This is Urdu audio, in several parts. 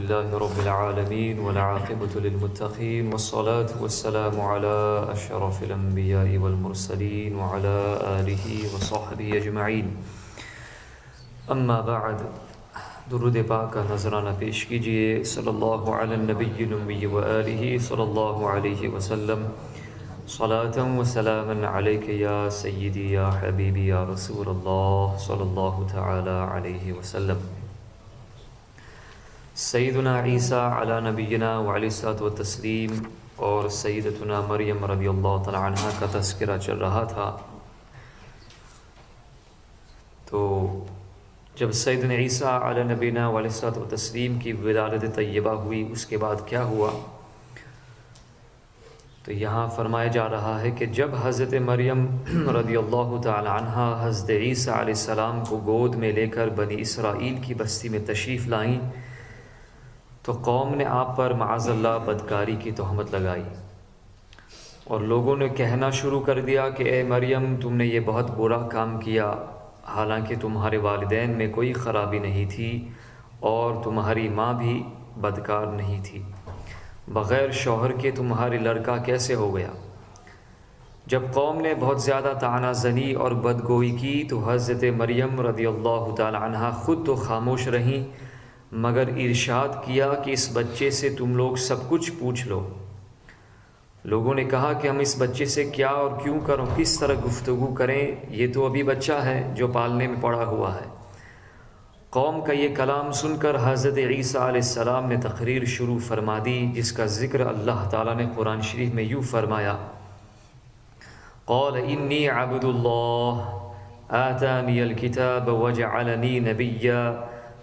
لله رب العالمين والعاقبة للمتقين والصلاة والسلام على أشرف الأنبياء والمرسلين وعلى آله وصحبه أجمعين. اما بعد، درود پاک کا نذرانہ پیش کیجیے. صلی اللہ علی النبی الأمی وآلہ صلی اللہ علیہ وسلم. صلاة و سلاما علیک یا سیدی یا حبیبی یا رسول اللہ صلی اللہ تعالی علیہ وسلم. سیدنا عیسیٰ علی نبینا وعلیہ الصلاۃ والتسلیم اور سیدتنا مریم رضی اللہ تعالی عنہ کا تذکرہ چل رہا تھا. تو جب سیدنا عیسیٰ علی نبینا وعلیہ الصلاۃ والتسلیم کی ولادت طیبہ ہوئی، اس کے بعد کیا ہوا؟ تو یہاں فرمایا جا رہا ہے کہ جب حضرت مریم رضی اللہ تعالی عنہ حضرت عیسیٰ علیہ السلام کو گود میں لے کر بنی اسرائیل کی بستی میں تشریف لائیں تو قوم نے آپ پر معاذ اللہ بدکاری کی تہمت لگائی اور لوگوں نے کہنا شروع کر دیا کہ اے مریم، تم نے یہ بہت برا کام کیا، حالانکہ تمہارے والدین میں کوئی خرابی نہیں تھی اور تمہاری ماں بھی بدکار نہیں تھی. بغیر شوہر کے تمہارے لڑکا کیسے ہو گیا؟ جب قوم نے بہت زیادہ طعنہ زنی اور بدگوئی کی تو حضرت مریم رضی اللہ تعالی عنہ خود تو خاموش رہیں، مگر ارشاد کیا کہ اس بچے سے تم لوگ سب کچھ پوچھ لو. لوگوں نے کہا کہ ہم اس بچے سے کیا اور کیوں کروں، کس طرح گفتگو کریں، یہ تو ابھی بچہ ہے جو پالنے میں پڑا ہوا ہے. قوم کا یہ کلام سن کر حضرت عیسیٰ علیہ السلام نے تقریر شروع فرما دی، جس کا ذکر اللہ تعالیٰ نے قرآن شریف میں یوں فرمایا: قال انی عبد اللہ آتانی الکتاب وجعلنی نبیا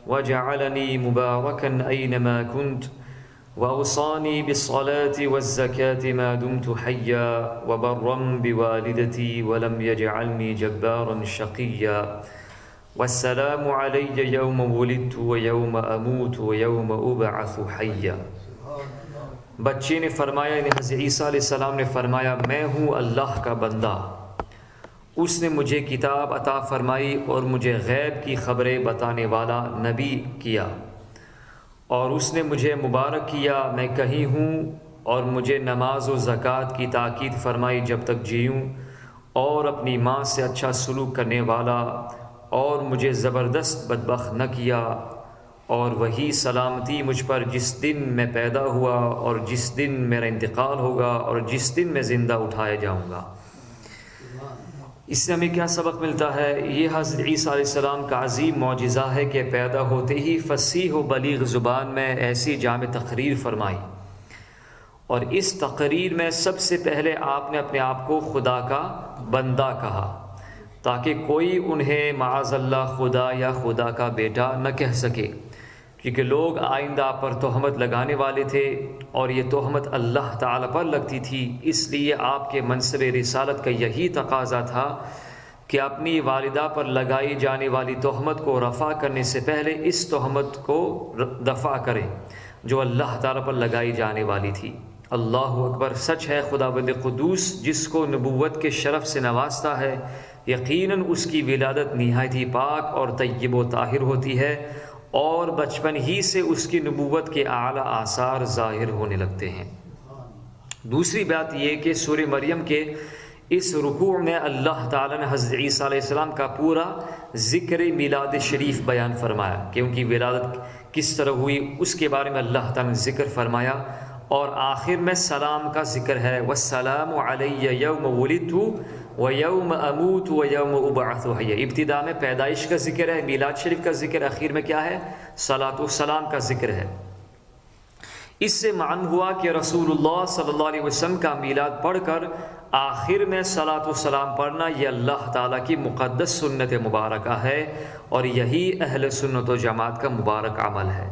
وجعلنی مبارکا اینما کنت وأوصاني بالصلاة والزكاة ما دمت حيا وبرا بوالدتي ولم يجعلني جبارا شقيا والسلام علي يوم ولدت ويوم أموت ويوم أبعث حيا. بچے نے فرمایا، یعنی حضرت عیسیٰ علیہ السلام نے فرمایا، میں ہوں اللہ کا بندہ. اس نے مجھے کتاب عطا فرمائی اور مجھے غیب کی خبریں بتانے والا نبی کیا، اور اس نے مجھے مبارک کیا، میں کہیں ہوں، اور مجھے نماز و زکوٰۃ کی تاکید فرمائی جب تک جیوں، اور اپنی ماں سے اچھا سلوک کرنے والا، اور مجھے زبردست بدبخت نہ کیا، اور وہی سلامتی مجھ پر جس دن میں پیدا ہوا اور جس دن میرا انتقال ہوگا اور جس دن میں زندہ اٹھایا جاؤں گا. اس سے ہمیں کیا سبق ملتا ہے؟ یہ حضرت عیسیٰ علیہ السلام کا عظیم معجزہ ہے کہ پیدا ہوتے ہی فصیح و بلیغ زبان میں ایسی جامع تقریر فرمائی، اور اس تقریر میں سب سے پہلے آپ نے اپنے آپ کو خدا کا بندہ کہا، تاکہ کوئی انہیں معاذ اللہ خدا یا خدا کا بیٹا نہ کہہ سکے، کیونکہ لوگ آئندہ آپ پر تہمت لگانے والے تھے اور یہ تہمت اللہ تعالیٰ پر لگتی تھی. اس لیے آپ کے منصب رسالت کا یہی تقاضا تھا کہ اپنی والدہ پر لگائی جانے والی تہمت کو رفع کرنے سے پہلے اس تہمت کو دفع کریں جو اللہ تعالیٰ پر لگائی جانے والی تھی. اللہ اکبر! سچ ہے خداوند قدوس جس کو نبوت کے شرف سے نوازتا ہے، یقیناً اس کی ولادت نہایت ہی پاک اور طیب و طاہر ہوتی ہے، اور بچپن ہی سے اس کی نبوت کے اعلیٰ آثار ظاہر ہونے لگتے ہیں. دوسری بات یہ کہ سورہ مریم کے اس رکوع میں اللہ تعالیٰ نے حضرت عیسیٰ علیہ السلام کا پورا ذکر میلاد شریف بیان فرمایا کہ ان کی ولادت کس طرح ہوئی، اس کے بارے میں اللہ تعالیٰ نے ذکر فرمایا، اور آخر میں سلام کا ذکر ہے: والسلام علی یوم ولدت ویوم اموت ویوم ابعث حیا. ابتدا میں پیدائش کا ذکر ہے، میلاد شریف کا ذکر، اخیر میں کیا ہے؟ صلاۃ و سلام کا ذکر ہے. اس سے معلوم ہوا کہ رسول اللہ صلی اللہ علیہ وسلم کا میلاد پڑھ کر آخر میں صلاۃ و سلام پڑھنا یہ اللہ تعالیٰ کی مقدس سنت مبارکہ ہے، اور یہی اہل سنت و جماعت کا مبارک عمل ہے.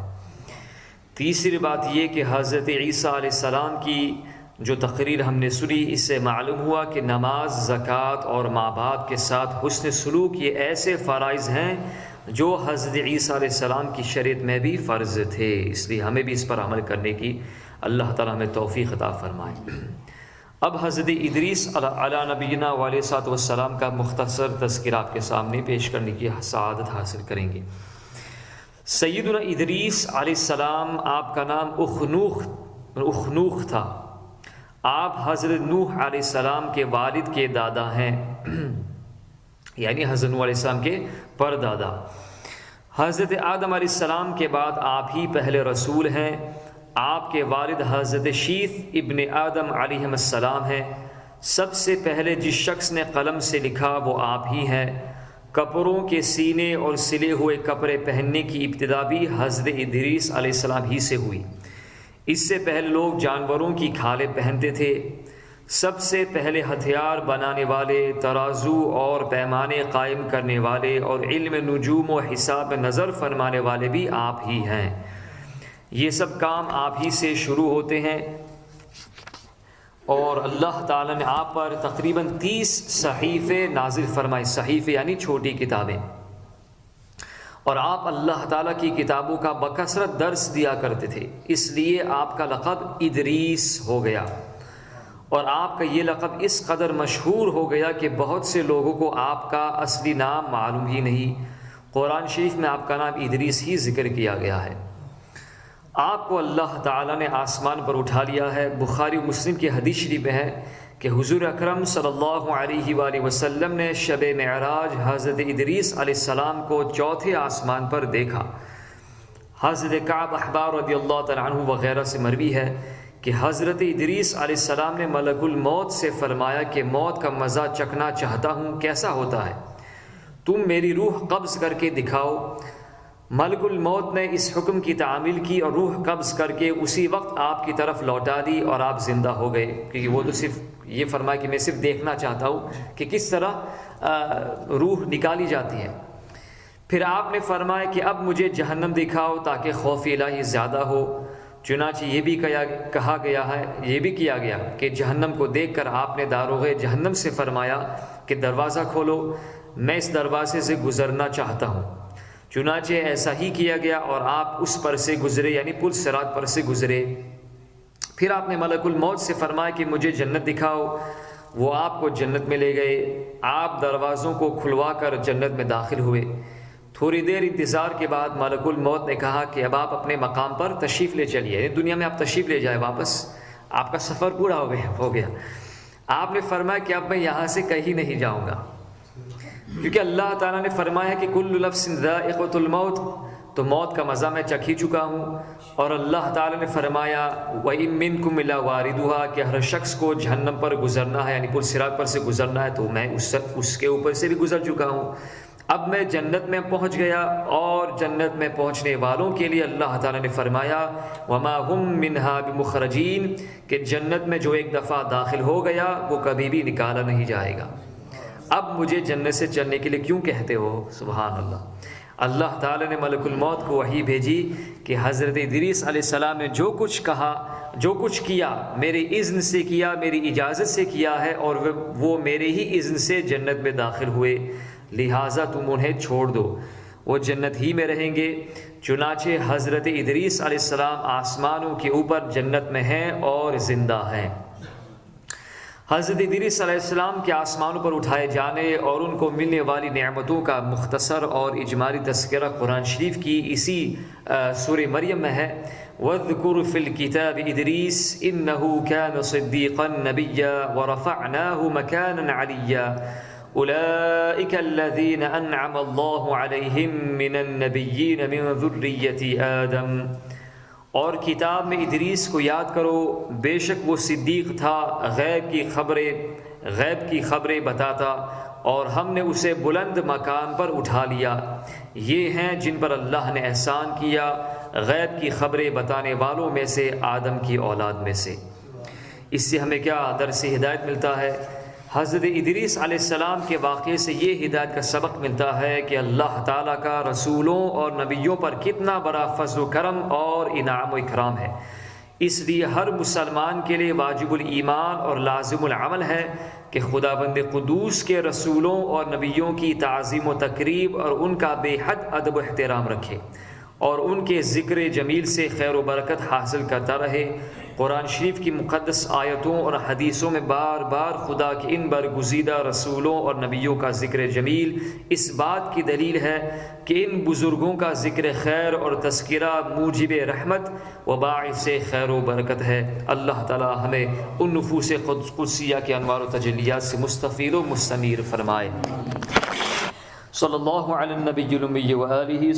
تیسری بات یہ کہ حضرت عیسیٰ علیہ السلام کی جو تقریر ہم نے سنی، اس سے معلوم ہوا کہ نماز، زکوٰۃ اور ماں باپ کے ساتھ حسن سلوک یہ ایسے فرائض ہیں جو حضرت عیسیٰ علیہ السلام کی شریعت میں بھی فرض تھے. اس لیے ہمیں بھی اس پر عمل کرنے کی اللہ تعالیٰ ہمیں توفیق عطا فرمائے. اب حضرت ادریس علی نبینا علیہ الصلوۃ والسلام کا مختصر تذکرہ آپ کے سامنے پیش کرنے کی سعادت حاصل کریں گے. سیدنا ادریس علیہ السلام، آپ کا نام اخنوخ تھا. آپ حضرت نوح علیہ السلام کے والد کے دادا ہیں، یعنی حضرت نوح علیہ السلام کے پردادا. حضرت آدم علیہ السلام کے بعد آپ ہی پہلے رسول ہیں. آپ کے والد حضرت شیث ابن آدم علیہ السلام ہیں. سب سے پہلے جس شخص نے قلم سے لکھا وہ آپ ہی ہیں. کپڑوں کے سینے اور سلے ہوئے کپڑے پہننے کی ابتدا بھی حضرت ادریس علیہ السلام ہی سے ہوئی. اس سے پہلے لوگ جانوروں کی کھالیں پہنتے تھے. سب سے پہلے ہتھیار بنانے والے، ترازو اور پیمانے قائم کرنے والے اور علم نجوم و حساب نظر فرمانے والے بھی آپ ہی ہیں. یہ سب کام آپ ہی سے شروع ہوتے ہیں، اور اللہ تعالیٰ نے آپ پر تقریباً 30 صحیفے نازل فرمائے. صحیفے یعنی چھوٹی کتابیں. اور آپ اللہ تعالیٰ کی کتابوں کا بکثرت درس دیا کرتے تھے، اس لیے آپ کا لقب ادریس ہو گیا. اور آپ کا یہ لقب اس قدر مشہور ہو گیا کہ بہت سے لوگوں کو آپ کا اصلی نام معلوم ہی نہیں. قرآن شریف میں آپ کا نام ادریس ہی ذکر کیا گیا ہے. آپ کو اللہ تعالیٰ نے آسمان پر اٹھا لیا ہے. بخاری و مسلم کی حدیث شریف میں ہے کہ حضور اکرم صلی اللہ علیہ وآلہ وسلم نے شب معراج حضرت ادریس علیہ السلام کو چوتھے آسمان پر دیکھا. حضرت کعب احبار رضی اللہ تعالیٰ عنہ وغیرہ سے مروی ہے کہ حضرت ادریس علیہ السلام نے ملک الموت سے فرمایا کہ موت کا مزہ چکھنا چاہتا ہوں، کیسا ہوتا ہے؟ تم میری روح قبض کر کے دکھاؤ. ملک الموت نے اس حکم کی تعمیل کی اور روح قبض کر کے اسی وقت آپ کی طرف لوٹا دی اور آپ زندہ ہو گئے. کیونکہ وہ تو صرف یہ فرمایا کہ میں صرف دیکھنا چاہتا ہوں کہ کس طرح روح نکالی جاتی ہے. پھر آپ نے فرمایا کہ اب مجھے جہنم دکھاؤ تاکہ خوف الہی زیادہ ہو. چنانچہ یہ بھی کہا گیا کہ جہنم کو دیکھ کر آپ نے داروغ جہنم سے فرمایا کہ دروازہ کھولو، میں اس دروازے سے گزرنا چاہتا ہوں. چنانچہ ایسا ہی کیا گیا اور آپ اس پر سے گزرے، یعنی پل صراط پر سے گزرے. پھر آپ نے ملک الموت سے فرمایا کہ مجھے جنت دکھاؤ. وہ آپ کو جنت میں لے گئے. آپ دروازوں کو کھلوا کر جنت میں داخل ہوئے. تھوڑی دیر انتظار کے بعد ملک الموت نے کہا کہ اب آپ اپنے مقام پر تشریف لے چلیے، دنیا میں آپ تشریف لے جائے واپس، آپ کا سفر پورا ہو گیا. آپ نے فرمایا کہ اب میں یہاں سے کہیں نہیں جاؤں گا، کیونکہ اللہ تعالیٰ نے فرمایا کہ کل نفس ذائقۃ الموت، تو موت کا مزہ میں چکھ ہی چکا ہوں. اور اللہ تعالیٰ نے فرمایا وَإِن مِّنكُمْ إِلَّا وَارِدُهَا، کہ ہر شخص کو جہنم پر گزرنا ہے، یعنی پل صراط پر سے گزرنا ہے، تو میں اس کے اوپر سے بھی گزر چکا ہوں. اب میں جنت میں پہنچ گیا، اور جنت میں پہنچنے والوں کے لیے اللہ تعالیٰ نے فرمایا وَمَا هُم مِّنْهَا بِمُخْرَجِينَ، کہ جنت میں جو ایک دفعہ داخل ہو گیا وہ کبھی بھی نکالا نہیں جائے گا. اب مجھے جنت سے چلنے کے لیے کیوں کہتے ہو؟ سبحان اللہ. اللہ تعالیٰ نے ملک الموت کو وحی بھیجی کہ حضرت ادریس علیہ السلام نے جو کچھ کہا، جو کچھ کیا، میرے اذن سے کیا، میری اجازت سے کیا ہے، اور وہ میرے ہی اذن سے جنت میں داخل ہوئے، لہٰذا تم انہیں چھوڑ دو، وہ جنت ہی میں رہیں گے. چنانچہ حضرت ادریس علیہ السلام آسمانوں کے اوپر جنت میں ہیں اور زندہ ہیں. حضرت ادریس علیہ السلام کے آسمانوں پر اٹھائے جانے اور ان کو ملنے والی نعمتوں کا مختصر اور اجمالی تذکرہ قرآن شریف کی اسی سورہ مریم میں ہے. وَاذْكُرْ فِي الْكِتَابِ إِدْرِيسَ إِنَّهُ كَانَ صِدِّيقًا نَبِيًّا وَرَفَعْنَاهُ مَكَانًا عَلِيًّا أُولَئِكَ الَّذِينَ أَنْعَمَ اللَّهُ عَلَيْهِمْ مِنَ النَّبِيِّينَ مِنْ ذُرِّيَّةِ آدَمَ. اور کتاب میں ادریس کو یاد کرو، بے شک وہ صدیق تھا، غیب کی خبریں بتاتا، اور ہم نے اسے بلند مقام پر اٹھا لیا. یہ ہیں جن پر اللہ نے احسان کیا، غیب کی خبریں بتانے والوں میں سے، آدم کی اولاد میں سے. اس سے ہمیں کیا درس ہدایت ملتا ہے؟ حضرت ادریس علیہ السلام کے واقعے سے یہ ہدایت کا سبق ملتا ہے کہ اللہ تعالیٰ کا رسولوں اور نبیوں پر کتنا بڑا فضل و کرم اور انعام و اکرام ہے. اس لیے ہر مسلمان کے لیے واجب الایمان اور لازم العمل ہے کہ خداوند قدوس کے رسولوں اور نبیوں کی تعظیم و تقریب اور ان کا بے حد ادب و احترام رکھے، اور ان کے ذکر جمیل سے خیر و برکت حاصل کرتا رہے، قرآن شریف کی مقدس آیتوں اور حدیثوں میں بار بار خدا کے ان برگزیدہ رسولوں اور نبیوں کا ذکر جمیل اس بات کی دلیل ہے کہ ان بزرگوں کا ذکر خیر اور تذکرہ موجب رحمت و باعث خیر و برکت ہے۔ اللہ تعالی ہمیں ان نفوس قدسیہ کے انوار و تجلیات سے مستفید و مستنیر فرمائے۔ صلی اللہ علی النبی الامی و آلہ